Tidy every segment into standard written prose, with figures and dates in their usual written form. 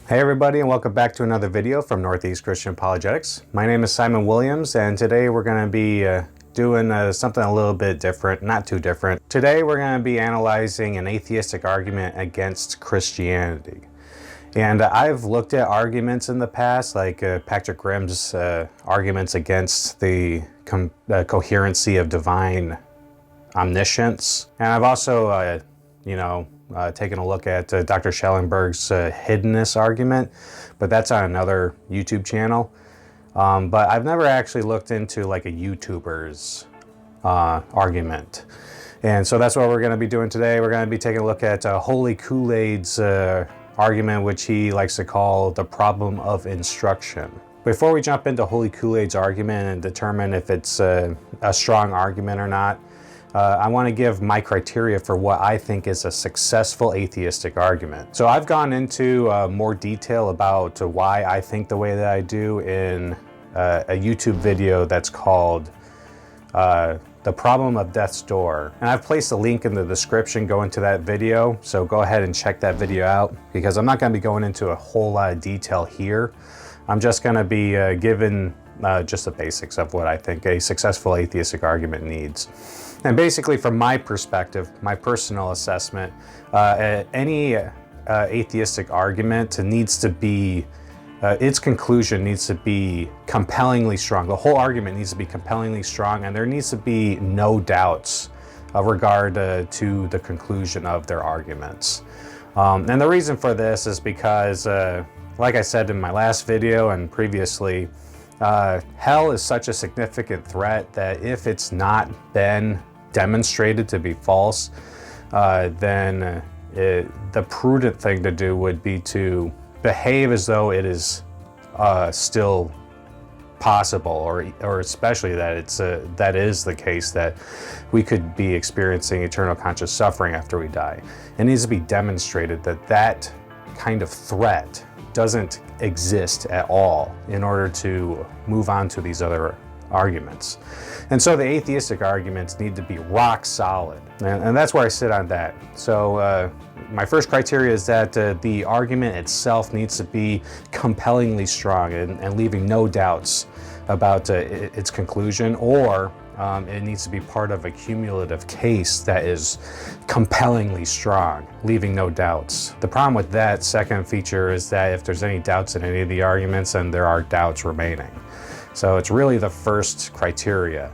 Hey everybody, and welcome back to another video from Northeast Christian Apologetics. My name is Simon Williams, and today we're going to be doing something a little bit different, not too different. Today we're going to be analyzing an atheistic argument against Christianity. And I've looked at arguments in the past, like Patrick Grimm's arguments against the coherency of divine omniscience. And I've also, taking a look at Dr. Schellenberg's Hiddenness argument, but that's on another YouTube channel. But I've never actually looked into like a YouTuber's argument. And so that's what we're going to be doing today. We're going to be taking a look at Holy Koolaid's argument, which he likes to call the problem of instruction. Before we jump into Holy Koolaid's argument and determine if it's a strong argument or not, I want to give my criteria for what I think is a successful atheistic argument. So I've gone into more detail about why I think the way that I do in a YouTube video that's called The Problem of Death's Door. And I've placed a link in the description going to that video, so go ahead and check that video out, because I'm not going to be going into a whole lot of detail here. I'm just going to be giving just the basics of what I think a successful atheistic argument needs. And basically, from my perspective, my personal assessment, any atheistic argument needs to be, its conclusion needs to be compellingly strong. The whole argument needs to be compellingly strong, and there needs to be no doubts regard to the conclusion of their arguments. And the reason for this is because, like I said in my last video and previously, hell is such a significant threat that if it's not been demonstrated to be false, then the prudent thing to do would be to behave as though it is still possible, or especially that that is the case, that we could be experiencing eternal conscious suffering after we die. It needs to be demonstrated that that kind of threat doesn't exist at all in order to move on to these other arguments. And so the atheistic arguments need to be rock solid, and that's where I sit on that. So my first criteria is that the argument itself needs to be compellingly strong and leaving no doubts about its conclusion, or it needs to be part of a cumulative case that is compellingly strong, leaving no doubts. The problem with that second feature is that if there's any doubts in any of the arguments, then there are doubts remaining. So it's really the first criteria.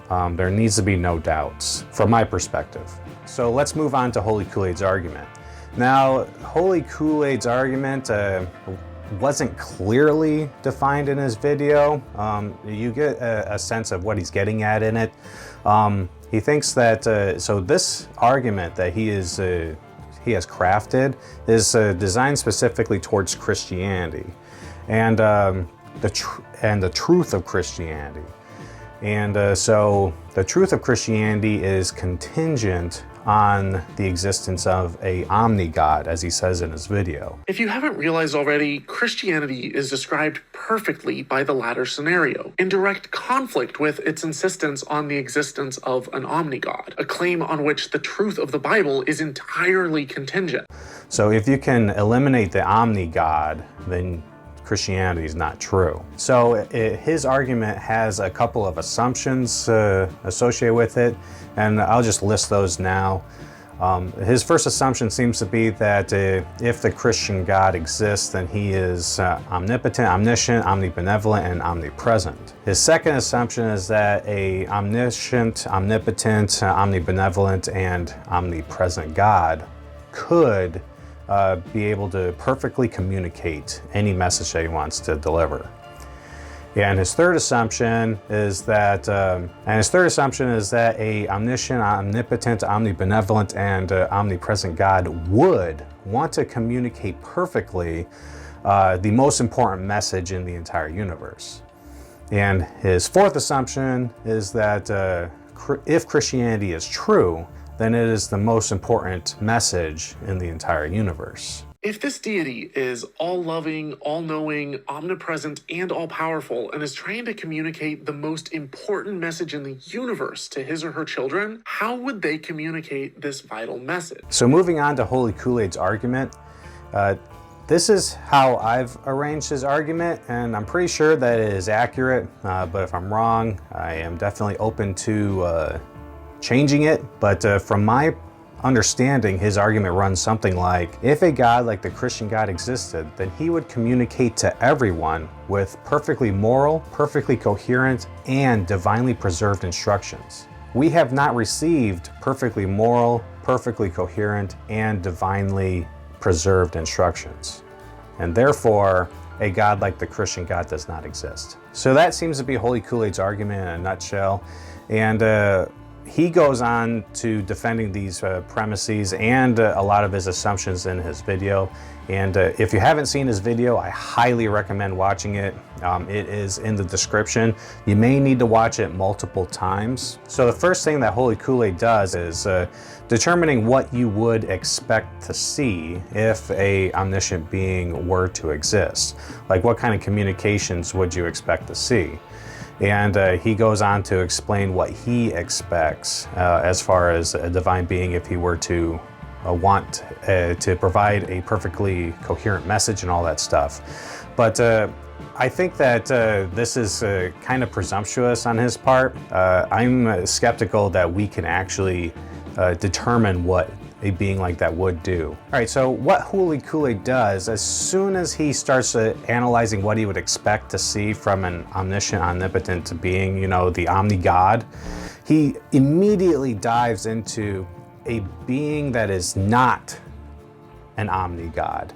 There needs to be no doubts from my perspective. So let's move on to Holy Koolaid's argument. Now, Holy Koolaid's argument wasn't clearly defined in his video. You get a sense of what he's getting at in it. He thinks that, so this argument that he has crafted is designed specifically towards Christianity and the truth of Christianity. And so the truth of Christianity is contingent on the existence of a omni-God, as he says in his video. If you haven't realized already, Christianity is described perfectly by the latter scenario, in direct conflict with its insistence on the existence of an omni-God, a claim on which the truth of the Bible is entirely contingent. So if you can eliminate the omni-God, then Christianity is not true. So his argument has a couple of assumptions associated with it, and I'll just list those now. His first assumption seems to be that if the Christian God exists, then he is omnipotent, omniscient, omnibenevolent, and omnipresent. His second assumption is that a omniscient, omnipotent, omnibenevolent, and omnipresent God could be able to perfectly communicate any message that he wants to deliver. And his third assumption is that, a omniscient, omnipotent, omnibenevolent, and omnipresent God would want to communicate perfectly the most important message in the entire universe. And his fourth assumption is that if Christianity is true, then it is the most important message in the entire universe. If this deity is all-loving, all-knowing, omnipresent, and all-powerful, and is trying to communicate the most important message in the universe to his or her children, how would they communicate this vital message? So moving on to Holy Koolaid's argument, This is how I've arranged his argument, and I'm pretty sure that it is accurate, but if I'm wrong, I am definitely open to changing it. But from my understanding, his argument runs something like, if a God like the Christian God existed, then he would communicate to everyone with perfectly moral, perfectly coherent, and divinely preserved instructions. We have not received perfectly moral, perfectly coherent, and divinely preserved instructions. And therefore, a God like the Christian God does not exist. So that seems to be Holy Koolaid's argument in a nutshell. And he goes on to defending these premises and a lot of his assumptions in his video. And if you haven't seen his video, I highly recommend watching it. It is in the description. You may need to watch it multiple times. So the first thing that Holy Koolaid does is determining what you would expect to see if a omniscient being were to exist. Like, what kind of communications would you expect to see? And he goes on to explain what he expects as far as a divine being if he were to want to provide a perfectly coherent message and all that stuff. But I think that this is kind of presumptuous on his part. I'm skeptical that we can actually determine what a being like that would do. All right, so what Holy Koolaid does, as soon as he starts analyzing what he would expect to see from an omniscient, omnipotent being, you know, the omni-God, he immediately dives into a being that is not an omni-God.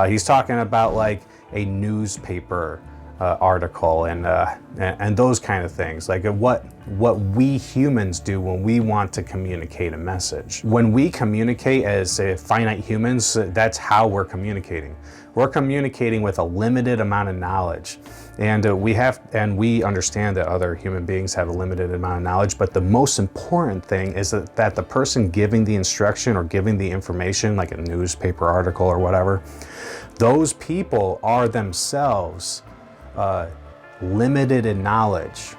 He's talking about like a newspaper article and those kind of things, like what we humans do when we want to communicate a message. When we communicate as finite humans, that's how we're communicating. We're communicating with a limited amount of knowledge, and we understand that other human beings have a limited amount of knowledge. But the most important thing is that the person giving the instruction or giving the information, like a newspaper article or whatever, those people are themselves limited in knowledge.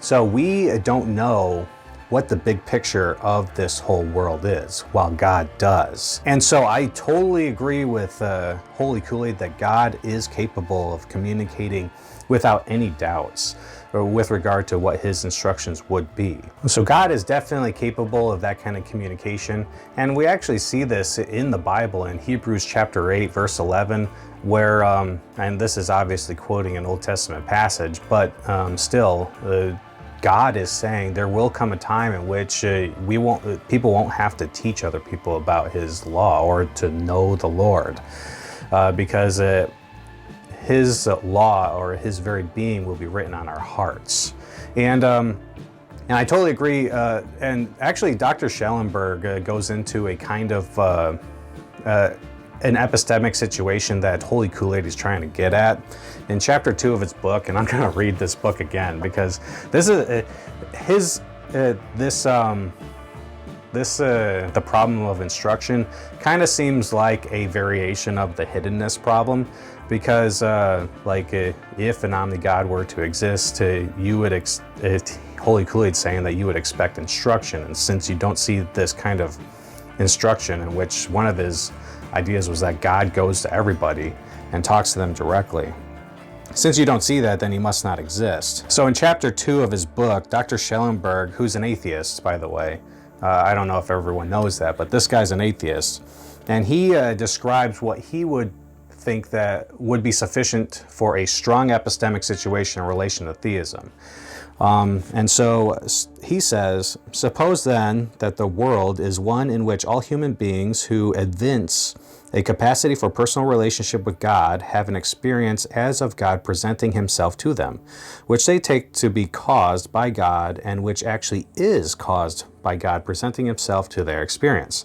So we don't know what the big picture of this whole world is, while God does. And so I totally agree with Holy Koolaid that God is capable of communicating without any doubts with regard to what his instructions would be. So God is definitely capable of that kind of communication. And we actually see this in the Bible in Hebrews chapter 8, verse 11, where, and this is obviously quoting an Old Testament passage, but still, God is saying there will come a time in which people won't have to teach other people about his law or to know the Lord, because his law or his very being will be written on our hearts. And I totally agree. And actually, Dr. Schellenberg goes into a kind of an epistemic situation that Holy Koolaid is trying to get at in chapter 2 of his book. And I'm going to read this book again because this is the problem of instruction kind of seems like a variation of the hiddenness problem, because if an omni-God were to exist, you would Holy Koolaid saying that you would expect instruction, and since you don't see this kind of instruction, in which one of his ideas was that God goes to everybody and talks to them directly, since you don't see that, then he must not exist. So in chapter 2 of his book, Dr. Schellenberg, who's an atheist, by the way, I don't know if everyone knows that, but this guy's an atheist, and he describes what he would think that would be sufficient for a strong epistemic situation in relation to theism. And so he says, suppose then that the world is one in which all human beings who evince a capacity for personal relationship with God have an experience as of God presenting himself to them, which they take to be caused by God and which actually is caused by God presenting himself to their experience.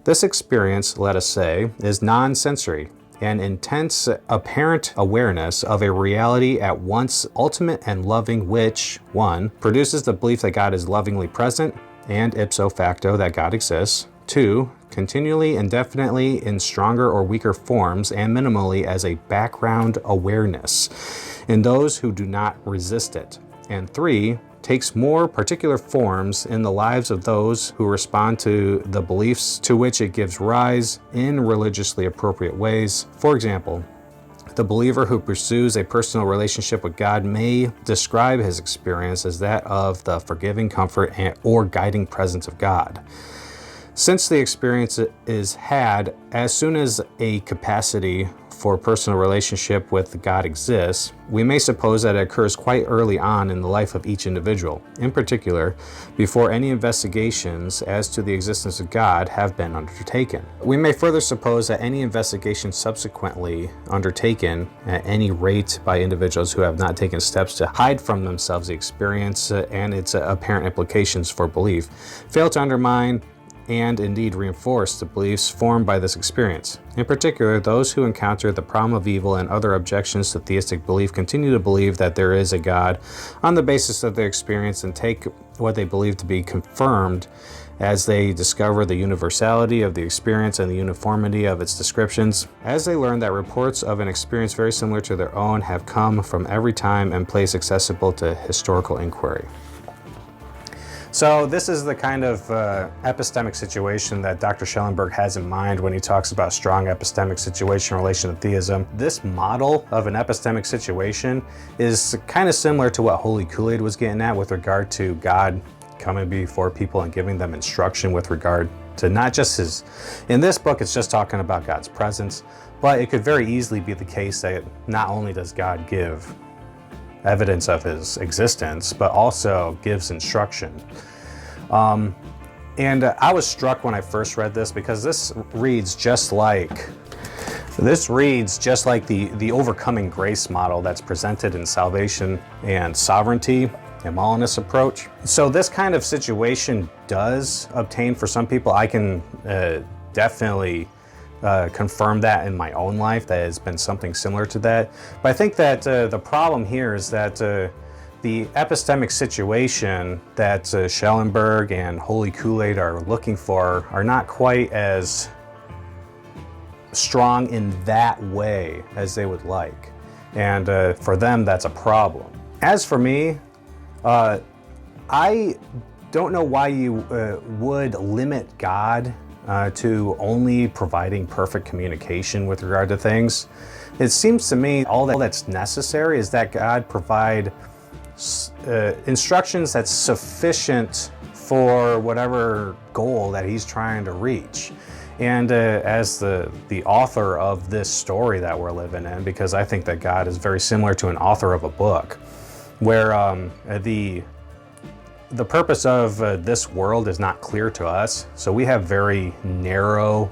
This experience, let us say, is non-sensory, an intense apparent awareness of a reality at once ultimate and loving, which, 1, produces the belief that God is lovingly present and ipso facto that God exists, 2, continually and definitely in stronger or weaker forms and minimally as a background awareness in those who do not resist it, and 3, takes more particular forms in the lives of those who respond to the beliefs to which it gives rise in religiously appropriate ways. For example, the believer who pursues a personal relationship with God may describe his experience as that of the forgiving comfort or guiding presence of God. Since the experience is had as soon as a capacity for personal relationship with God exists, we may suppose that it occurs quite early on in the life of each individual, in particular, before any investigations as to the existence of God have been undertaken. We may further suppose that any investigation subsequently undertaken at any rate by individuals who have not taken steps to hide from themselves the experience and its apparent implications for belief, fail to undermine and indeed reinforce the beliefs formed by this experience. In particular, those who encounter the problem of evil and other objections to theistic belief continue to believe that there is a God on the basis of their experience and take what they believe to be confirmed as they discover the universality of the experience and the uniformity of its descriptions. As they learn that reports of an experience very similar to their own have come from every time and place accessible to historical inquiry. So this is the kind of epistemic situation that Dr. Schellenberg has in mind when he talks about strong epistemic situation in relation to theism. This model of an epistemic situation is kind of similar to what Holy Koolaid was getting at with regard to God coming before people and giving them instruction with regard to not just his, in this book it's just talking about God's presence, but it could very easily be the case that not only does God give evidence of his existence, but also gives instruction. And I was struck when I first read this because this reads just like the overcoming grace model that's presented in Salvation and Sovereignty and Molinist approach. So this kind of situation does obtain for some people. I can definitely confirm that in my own life, that has been something similar to that. But I think that the problem here is that the epistemic situation that Schellenberg and Holy Koolaid are looking for are not quite as strong in that way as they would like. And for them, that's a problem. As for me, I don't know why you would limit God to only providing perfect communication with regard to things. It seems to me all that's necessary is that God provide instructions that's sufficient for whatever goal that he's trying to reach. And as the author of this story that we're living in, because I think that God is very similar to an author of a book, where the purpose of this world is not clear to us. So we have very narrow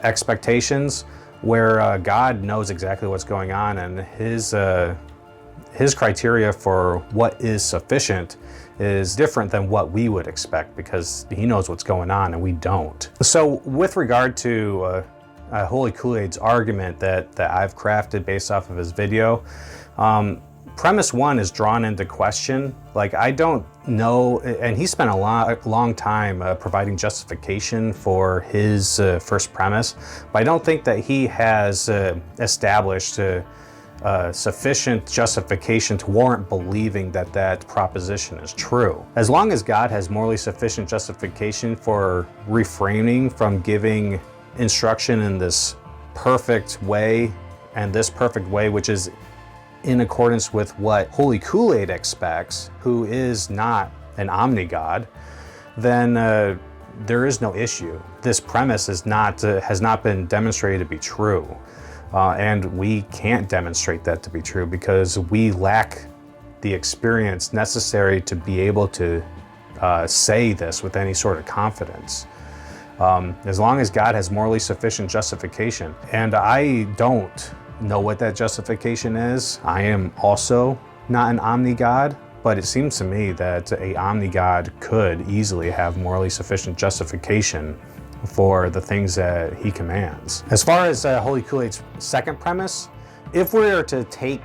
expectations, where God knows exactly what's going on, and his criteria for what is sufficient is different than what we would expect, because he knows what's going on and we don't. So with regard to Holy Koolaid's argument that I've crafted based off of his video, premise one is drawn into question. Like, I don't know, and he spent a long time providing justification for his first premise, but I don't think that he has established sufficient justification to warrant believing that that proposition is true. As long as God has morally sufficient justification for refraining from giving instruction in this perfect way, and this perfect way which is in accordance with what Holy Koolaid expects, who is not an omni-God, then there is no issue. This premise is has not been demonstrated to be true. And we can't demonstrate that to be true because we lack the experience necessary to be able to say this with any sort of confidence. As long as God has morally sufficient justification, and I don't know what that justification is. I am also not an omni-God, but it seems to me that a omni-God could easily have morally sufficient justification for the things that he commands. As far as Holy Koolaid's second premise, if we are to take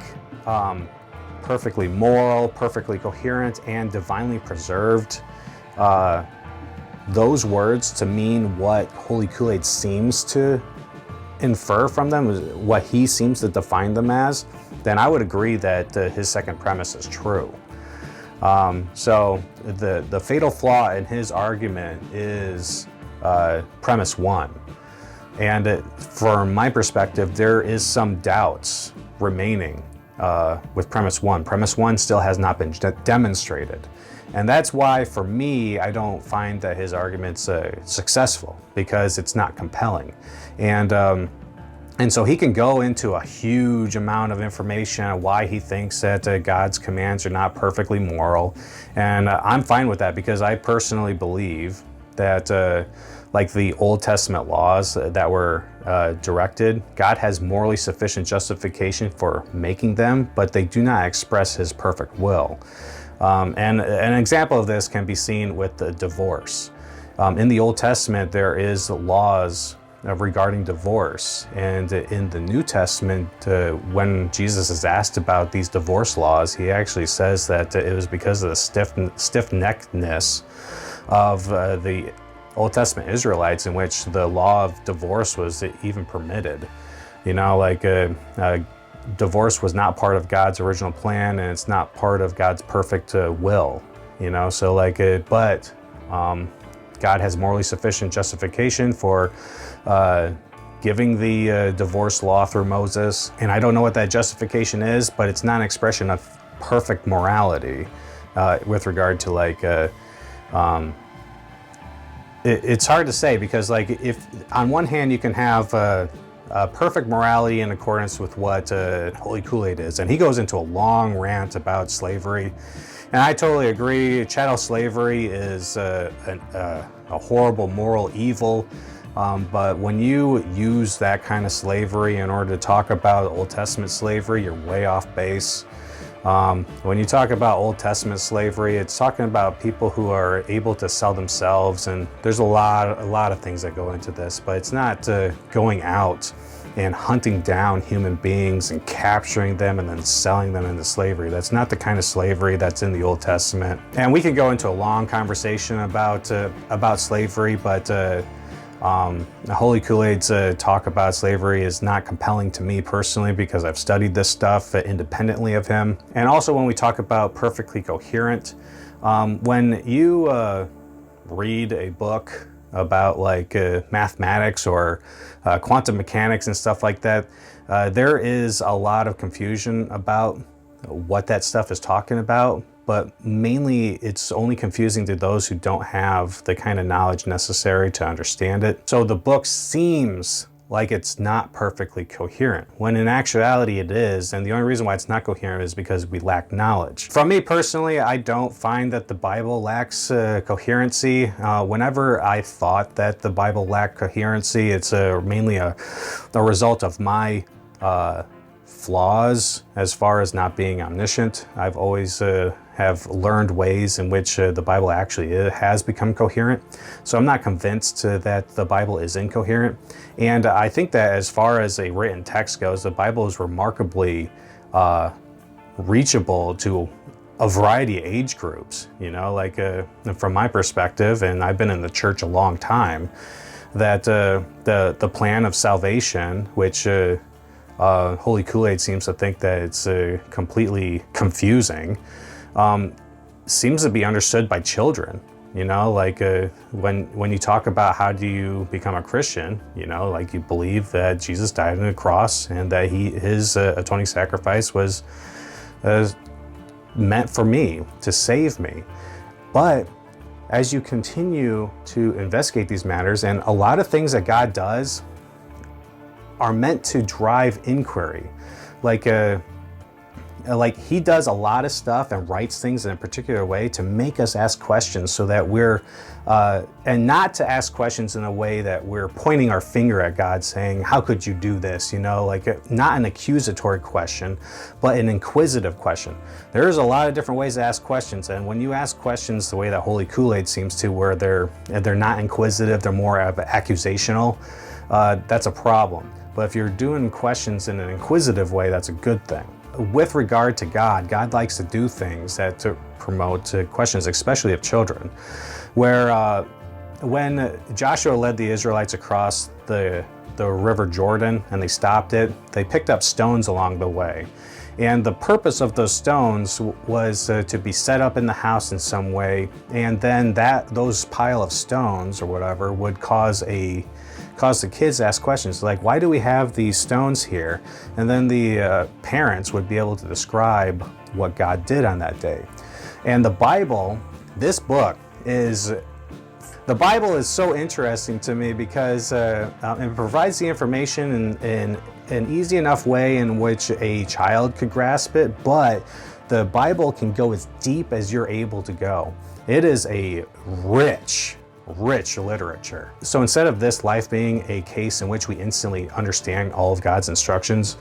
perfectly moral, perfectly coherent, and divinely preserved those words to mean what Holy Koolaid seems to infer from them, what he seems to define them as, then I would agree that his second premise is true. So the fatal flaw in his argument is premise one. And from my perspective, there is some doubts remaining with premise one. Premise one still has not been demonstrated. And that's why, for me, I don't find that his argument's successful, because it's not compelling. And so he can go into a huge amount of information on why he thinks that God's commands are not perfectly moral. And I'm fine with that, because I personally believe that like the Old Testament laws that were directed, God has morally sufficient justification for making them, but they do not express his perfect will. And an example of this can be seen with the divorce. In the Old Testament, there is laws regarding divorce, and in the New Testament, when Jesus is asked about these divorce laws, he actually says that it was because of the stiff-neckedness of the Old Testament Israelites, in which the law of divorce was even permitted. You know, like divorce was not part of God's original plan, and it's not part of God's perfect will. You know, so like but God has morally sufficient justification for giving the divorce law through Moses. And I don't know what that justification is, but it's not an expression of perfect morality with regard to like, it's hard to say, because like if on one hand you can have perfect morality in accordance with what Holy Koolaid is, and he goes into a long rant about slavery. And I totally agree. Chattel slavery is a horrible moral evil. But when you use that kind of slavery in order to talk about Old Testament slavery, you're way off base. When you talk about Old Testament slavery, it's talking about people who are able to sell themselves, and there's a lot of things that go into this. But it's not going out and hunting down human beings and capturing them and then selling them into slavery. That's not the kind of slavery that's in the Old Testament. And we can go into a long conversation about slavery, but Holy Koolaid's talk about slavery is not compelling to me personally, because I've studied this stuff independently of him. And also, when we talk about perfectly coherent, when you read a book about like mathematics or quantum mechanics and stuff like that, there is a lot of confusion about what that stuff is talking about, but mainly it's only confusing to those who don't have the kind of knowledge necessary to understand it. So the book seems like it's not perfectly coherent, when in actuality it is, and the only reason why it's not coherent is because we lack knowledge. From me personally, I don't find that the Bible lacks coherency. Whenever I thought that the Bible lacked coherency, it's mainly a result of my flaws as far as not being omniscient. I've always have learned ways in which the Bible actually has become coherent. So I'm not convinced that the Bible is incoherent. And I think that as far as a written text goes, the Bible is remarkably reachable to a variety of age groups. You know, like from my perspective, and I've been in the church a long time, that the plan of salvation, which Holy Koolaid seems to think that it's completely confusing, seems to be understood by children. You know, like when you talk about how do you become a Christian, you know, like you believe that Jesus died on the cross and that his atoning sacrifice was meant for me, to save me. But as you continue to investigate these matters, and a lot of things that God does are meant to drive inquiry. Like he does a lot of stuff and writes things in a particular way to make us ask questions, so that we're, and not to ask questions in a way that we're pointing our finger at God saying, how could you do this? You know, like not an accusatory question, but an inquisitive question. There's a lot of different ways to ask questions. And when you ask questions the way that Holy Koolaid seems to, where they're not inquisitive, they're more of accusational, that's a problem. But if you're doing questions in an inquisitive way, that's a good thing. With regard to God, God likes to do things that to promote questions, especially of children. Where when Joshua led the Israelites across the River Jordan and they stopped it, they picked up stones along the way. And the purpose of those stones was to be set up in the house in some way, and then those pile of stones or whatever would cause the kids to ask questions like, why do we have these stones here? And then the parents would be able to describe what God did on that day. And the Bible, this book, the Bible is so interesting to me because it provides the information in an easy enough way in which a child could grasp it, but the Bible can go as deep as you're able to go. It is a rich literature. So instead of this life being a case in which we instantly understand all of God's instructions,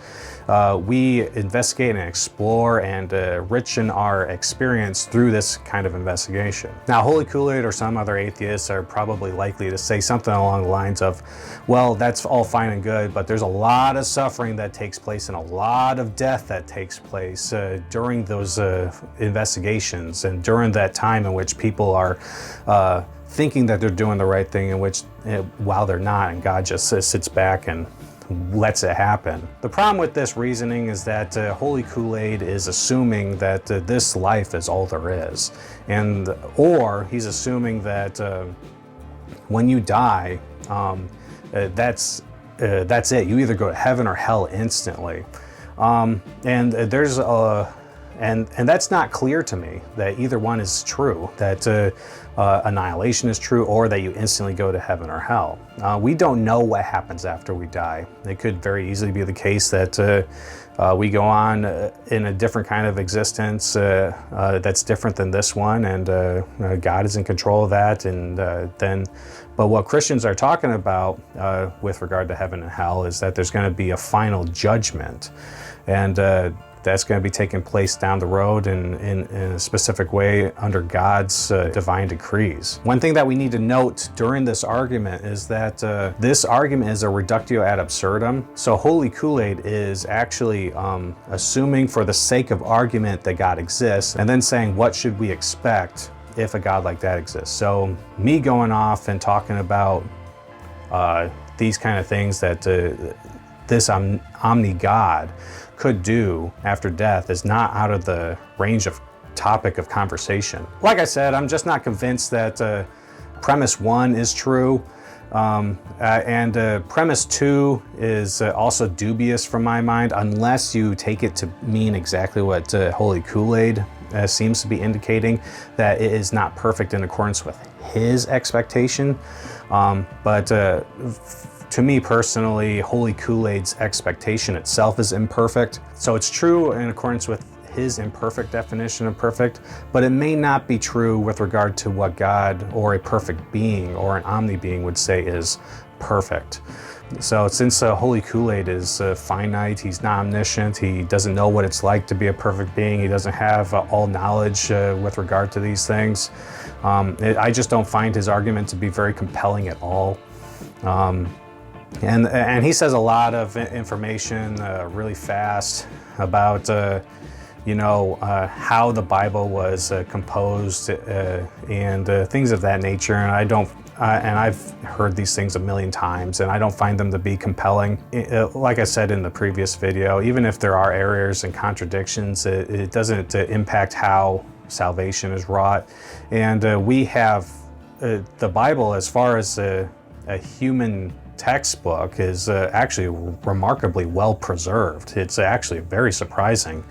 we investigate and explore and enrichen our experience through this kind of investigation. Now, Holy Koolaid or some other atheists are probably likely to say something along the lines of, well, that's all fine and good, but there's a lot of suffering that takes place and a lot of death that takes place during those investigations and during that time in which people are thinking that they're doing the right thing, in which while they're not, and God just sits back and lets it happen. The problem with this reasoning is that Holy Koolaid is assuming that this life is all there is, or he's assuming that when you die, that's it. You either go to heaven or hell instantly, and there's and that's not clear to me that either one is true, that annihilation is true, or that you instantly go to heaven or hell. We don't know what happens after we die. It could very easily be the case that we go on in a different kind of existence that's different than this one, and God is in control of that. But what Christians are talking about with regard to heaven and hell is that there's going to be a final judgment, and that's going to be taking place down the road in a specific way under God's divine decrees. One thing that we need to note during this argument is that this argument is a reductio ad absurdum. So Holy Koolaid is actually assuming for the sake of argument that God exists, and then saying, what should we expect if a God like that exists? So me going off and talking about these kind of things that this omni-God could do after death is not out of the range of topic of conversation. Like I said, I'm just not convinced that premise 1 is true, and premise 2 is also dubious from my mind, unless you take it to mean exactly what Holy Koolaid seems to be indicating, that it is not perfect in accordance with his expectation. But to me personally, Holy Koolaid's expectation itself is imperfect. So it's true in accordance with his imperfect definition of perfect, but it may not be true with regard to what God or a perfect being or an omni-being would say is perfect. So since Holy Koolaid is finite, he's not omniscient, he doesn't know what it's like to be a perfect being, he doesn't have all knowledge with regard to these things, I just don't find his argument to be very compelling at all. And he says a lot of information really fast about how the Bible was composed and things of that nature, and I've heard these things a million times, and I don't find them to be compelling. Like I said in the previous video, even if there are errors and contradictions, it doesn't impact how salvation is wrought. And we have the Bible, as far as a human textbook, is actually remarkably well preserved. It's actually very surprising.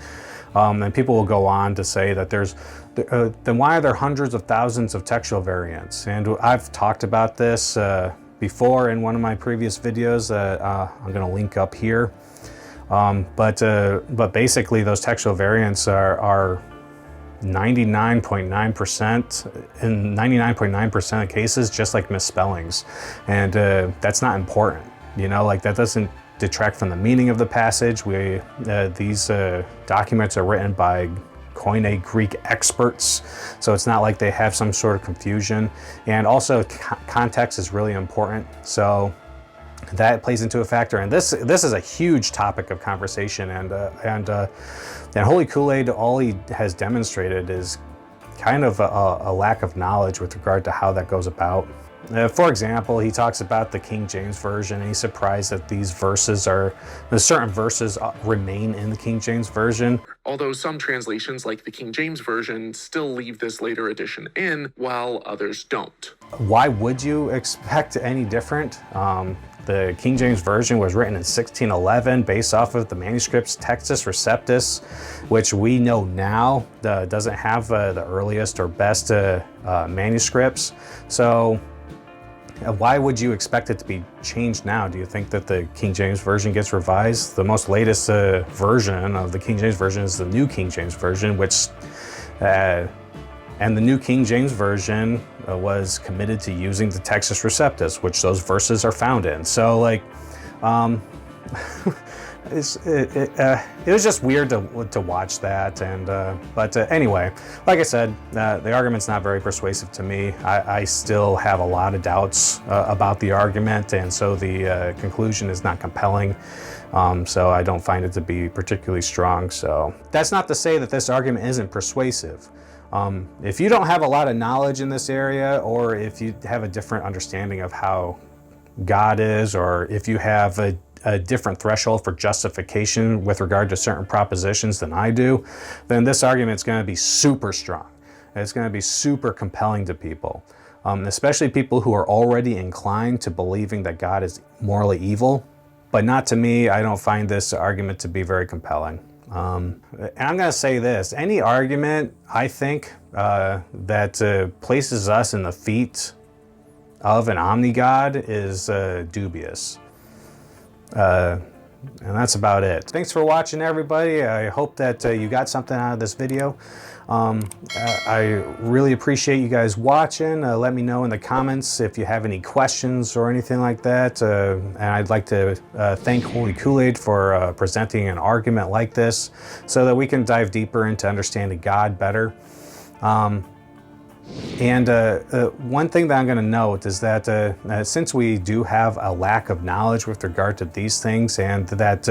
And people will go on to say that then why are there hundreds of thousands of textual variants? And I've talked about this before in one of my previous videos that I'm going to link up here. But basically those textual variants are 99.9% in 99.9% of cases just like misspellings, and that's not important. Like, that doesn't detract from the meaning of the passage. These documents are written by Koine Greek experts, so it's not like they have some sort of confusion. And also context is really important, so that plays into a factor. And this is a huge topic of conversation, and Holy Koolaid, all he has demonstrated is kind of a lack of knowledge with regard to how that goes about. For example, he talks about the King James Version, and he's surprised that certain verses remain in the King James Version. Although some translations, like the King James Version, still leave this later addition in, while others don't. Why would you expect any different? The King James Version was written in 1611 based off of the manuscripts Textus Receptus, which we know now doesn't have the earliest or best manuscripts. So why would you expect it to be changed now? Do you think that the King James Version gets revised? The most latest version of the King James Version is the New King James Version, which and the New King James Version was committed to using the Textus Receptus, which those verses are found in. So, like, it was just weird to watch that. But anyway, like I said, the argument's not very persuasive to me. I still have a lot of doubts about the argument, and so the conclusion is not compelling. So I don't find it to be particularly strong. So that's not to say that this argument isn't persuasive. If you don't have a lot of knowledge in this area, or if you have a different understanding of how God is, or if you have a different threshold for justification with regard to certain propositions than I do, then this argument is going to be super strong. It's going to be super compelling to people, especially people who are already inclined to believing that God is morally evil. But not to me. I don't find this argument to be very compelling. And I'm going to say this, any argument, I think, that places us in the feet of an omni-God is dubious. And that's about it. Thanks for watching, everybody. I hope that you got something out of this video. I really appreciate you guys watching. Let me know in the comments if you have any questions or anything like that. And I'd like to thank Holy Koolaid for presenting an argument like this so that we can dive deeper into understanding God better. And one thing that I'm going to note is that since we do have a lack of knowledge with regard to these things, and that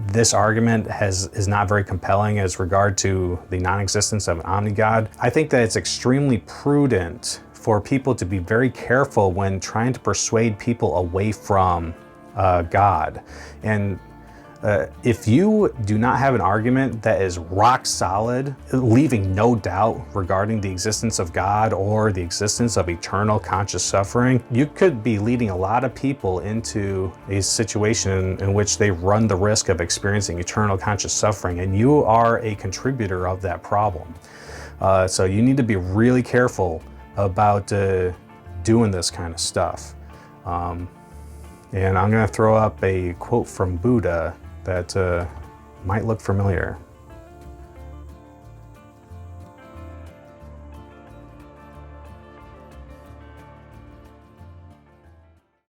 this argument is not very compelling as regard to the non-existence of an omni-God, I think that it's extremely prudent for people to be very careful when trying to persuade people away from God. And if you do not have an argument that is rock solid, leaving no doubt regarding the existence of God or the existence of eternal conscious suffering, you could be leading a lot of people into a situation in which they run the risk of experiencing eternal conscious suffering, and you are a contributor of that problem. So you need to be really careful about doing this kind of stuff. And I'm going to throw up a quote from Buddha that might look familiar.